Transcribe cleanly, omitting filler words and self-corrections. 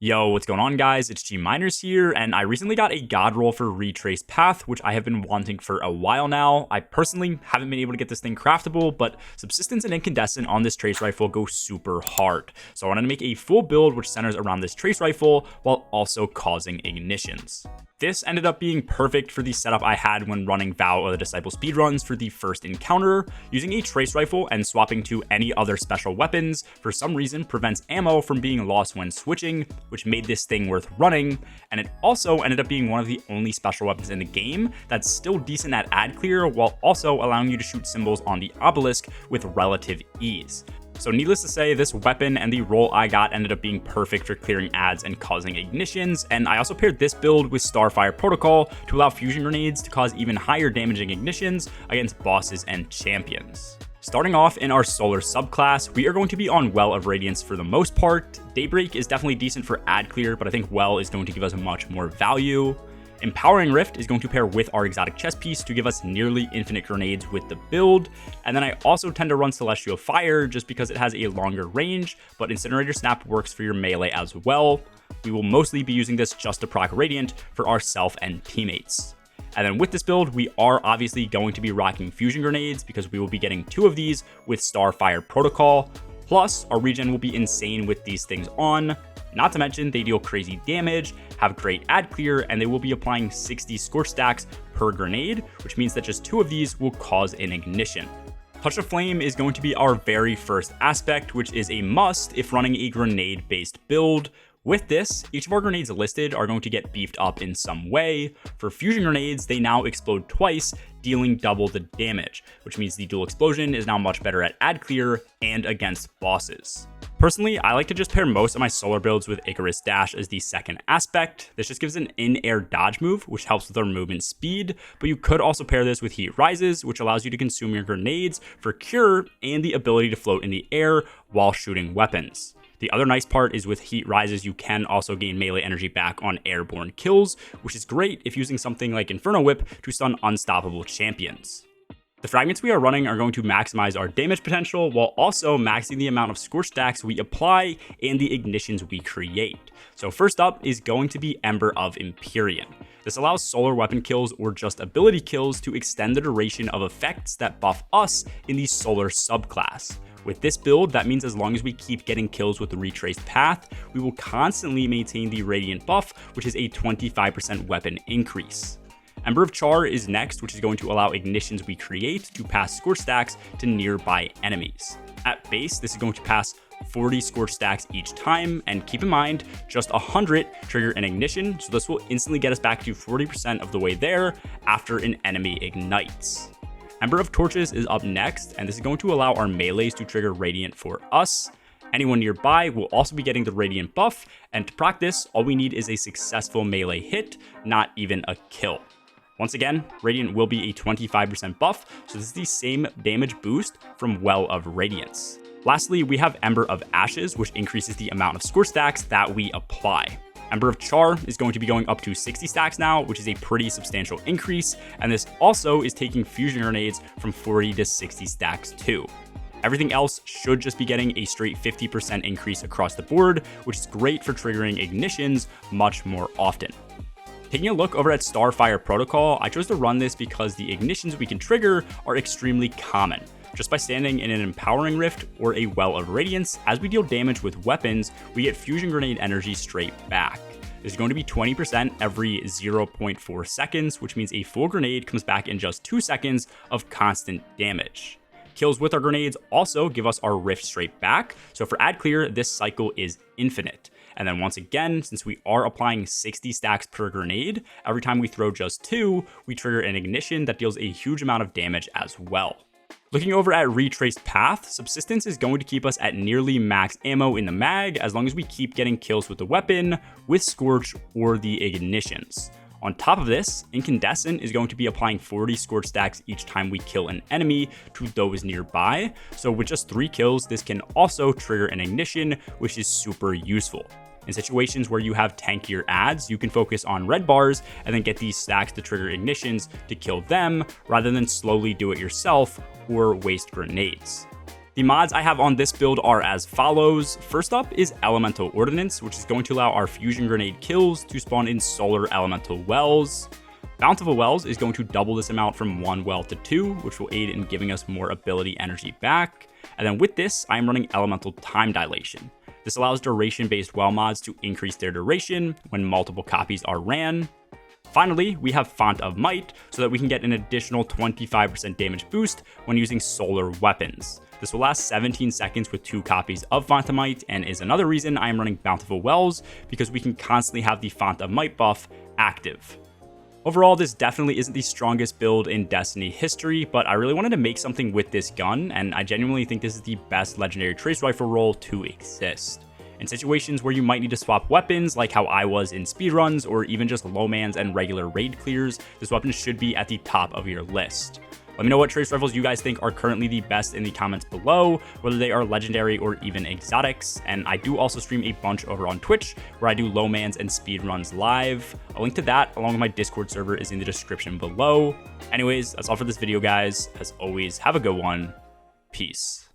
Yo, what's going on, guys? It's G Miners here, and I recently got a god roll for Retraced Path, which I have been wanting for a while now. I personally haven't been able to get this thing craftable, but Subsistence and Incandescent on this trace rifle go super hard. So I wanted to make a full build which centers around this trace rifle while also causing ignitions. This ended up being perfect for the setup I had when running Vow of the Disciple speedruns for the first encounter. Using a trace rifle and swapping to any other special weapons for some reason prevents ammo from being lost when switching, which made this thing worth running, and it also ended up being one of the only special weapons in the game that's still decent at ad clear while also allowing you to shoot symbols on the obelisk with relative ease. So needless to say, this weapon and the roll I got ended up being perfect for clearing ads and causing ignitions, and I also paired this build with Starfire Protocol to allow fusion grenades to cause even higher damaging ignitions against bosses and champions. Starting off in our solar subclass, we are going to be on Well of Radiance for the most part. Daybreak is definitely decent for ad clear, but I think Well is going to give us much more value. Empowering Rift is going to pair with our exotic chest piece to give us nearly infinite grenades with the build, and then I also tend to run Celestial Fire just because it has a longer range, but Incinerator Snap works for your melee as well. We will mostly be using this just to proc Radiant for ourself and teammates. And then with this build, we are obviously going to be rocking fusion grenades because we will be getting 2 of these with Starfire Protocol, plus our regen will be insane with these things on. Not to mention, they deal crazy damage, have great ad clear, and they will be applying 60 scorch stacks per grenade, which means that just 2 of these will cause an ignition. Touch of Flame is going to be our very first aspect, which is a must if running a grenade-based build. With this, each of our grenades listed are going to get beefed up in some way. For fusion grenades, they now explode twice, dealing double the damage, which means the dual explosion is now much better at ad clear and against bosses. Personally, I like to just pair most of my solar builds with Icarus Dash as the second aspect. This just gives an in-air dodge move, which helps with our movement speed, but you could also pair this with Heat Rises, which allows you to consume your grenades for cure and the ability to float in the air while shooting weapons. The other nice part is with Heat Rises, you can also gain melee energy back on airborne kills, which is great if using something like Inferno Whip to stun unstoppable champions. The fragments we are running are going to maximize our damage potential while also maxing the amount of scorch stacks we apply and the ignitions we create. So first up is going to be Ember of Empyrean. This allows solar weapon kills or just ability kills to extend the duration of effects that buff us in the solar subclass. With this build, that means as long as we keep getting kills with the Retraced Path, we will constantly maintain the Radiant buff, which is a 25% weapon increase. Ember of Char is next, which is going to allow ignitions we create to pass scorch stacks to nearby enemies. At base, this is going to pass 40 scorch stacks each time, and keep in mind, just 100 trigger an ignition, so this will instantly get us back to 40% of the way there after an enemy ignites. Ember of Torches is up next, and this is going to allow our melees to trigger Radiant for us. Anyone nearby will also be getting the Radiant buff, and to proc this, all we need is a successful melee hit, not even a kill. Once again, Radiant will be a 25% buff, so this is the same damage boost from Well of Radiance. Lastly, we have Ember of Ashes, which increases the amount of scorch stacks that we apply. Ember of Char is going to be going up to 60 stacks now, which is a pretty substantial increase, and this also is taking fusion grenades from 40 to 60 stacks too. Everything else should just be getting a straight 50% increase across the board, which is great for triggering ignitions much more often. Taking a look over at Starfire Protocol, I chose to run this because the ignitions we can trigger are extremely common. Just by standing in an Empowering Rift or a Well of Radiance, as we deal damage with weapons, we get fusion grenade energy straight back. This is going to be 20% every 0.4 seconds, which means a full grenade comes back in just 2 seconds of constant damage. Kills with our grenades also give us our Rift straight back, so for ad clear, this cycle is infinite. And then once again, since we are applying 60 stacks per grenade, every time we throw just 2, we trigger an ignition that deals a huge amount of damage as well. Looking over at Retraced Path, Subsistence is going to keep us at nearly max ammo in the mag as long as we keep getting kills with the weapon, with Scorch, or the ignitions. On top of this, Incandescent is going to be applying 40 scorch stacks each time we kill an enemy to those nearby, so with just 3 kills, this can also trigger an ignition, which is super useful. In situations where you have tankier ads, you can focus on red bars and then get these stacks to trigger ignitions to kill them, rather than slowly do it yourself or waste grenades. The mods I have on this build are as follows. First up is Elemental Ordnance, which is going to allow our fusion grenade kills to spawn in solar elemental wells. Bountiful Wells is going to double this amount from 1 well to 2, which will aid in giving us more ability energy back. And then with this, I am running Elemental Time Dilation. This allows duration-based well mods to increase their duration when multiple copies are ran. Finally, we have Font of Might, so that we can get an additional 25% damage boost when using solar weapons. This will last 17 seconds with 2 copies of Font of Might, and is another reason I am running Bountiful Wells, because we can constantly have the Font of Might buff active. Overall, this definitely isn't the strongest build in Destiny history, but I really wanted to make something with this gun, and I genuinely think this is the best legendary trace rifle roll to exist. In situations where you might need to swap weapons, like how I was in speedruns, or even just low mans and regular raid clears, this weapon should be at the top of your list. Let me know what trace rifles you guys think are currently the best in the comments below, whether they are legendary or even exotics. And I do also stream a bunch over on Twitch, where I do low mans and speedruns live. A link to that, along with my Discord server, is in the description below. Anyways, that's all for this video, guys. As always, have a good one. Peace.